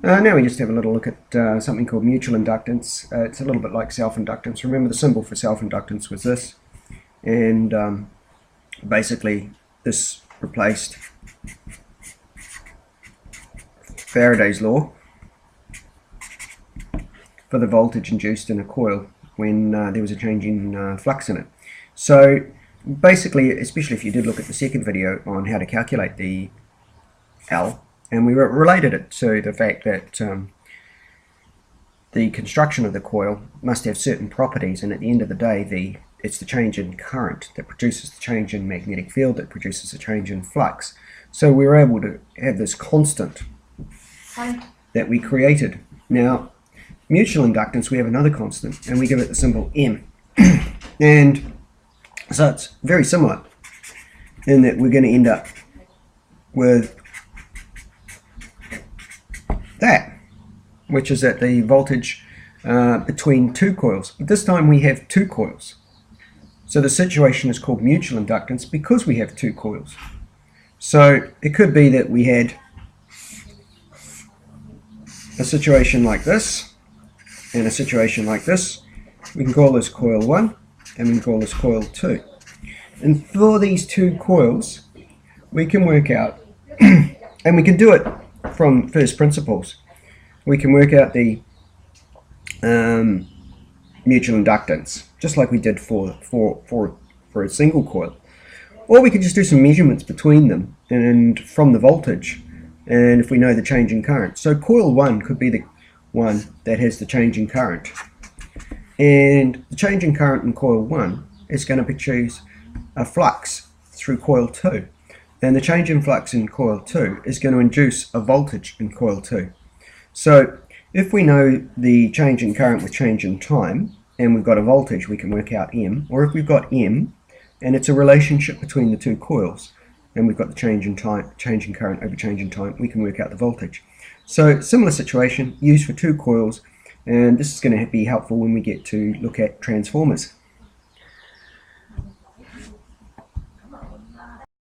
Now we just have a little look at something called mutual inductance. It's a little bit like self-inductance. Remember, the symbol for self-inductance was this, and basically this replaced Faraday's law for the voltage induced in a coil when there was a change in flux in it. So basically, especially if you did look at the second video on how to calculate the L, and we related it to the fact that the construction of the coil must have certain properties, and at the end of the day it's the change in current that produces the change in magnetic field that produces a change in flux. So we were able to have this constant that we created. Now, mutual inductance, we have another constant, and we give it the symbol M. And so it's very similar in that we're going to end up with that, which is at the voltage between two coils. But this time we have two coils. So the situation is called mutual inductance because we have two coils. So it could be that we had a situation like this and a situation like this. We can call this coil 1 and we can call this coil 2. And for these two coils, we can work out, and we can do it from first principles. We can work out the mutual inductance, just like we did for a single coil. Or we could just do some measurements between them and from the voltage, and if we know the change in current. So coil 1 could be the one that has the change in current. And the change in current in coil 1 is going to produce a flux through coil 2. And the change in flux in coil 2 is going to induce a voltage in coil 2. So if we know the change in current with change in time, and we've got a voltage, we can work out M. Or if we've got M, and it's a relationship between the two coils, and we've got the change in time, change in current over change in time, we can work out the voltage. So similar situation, used for two coils, and this is going to be helpful when we get to look at transformers.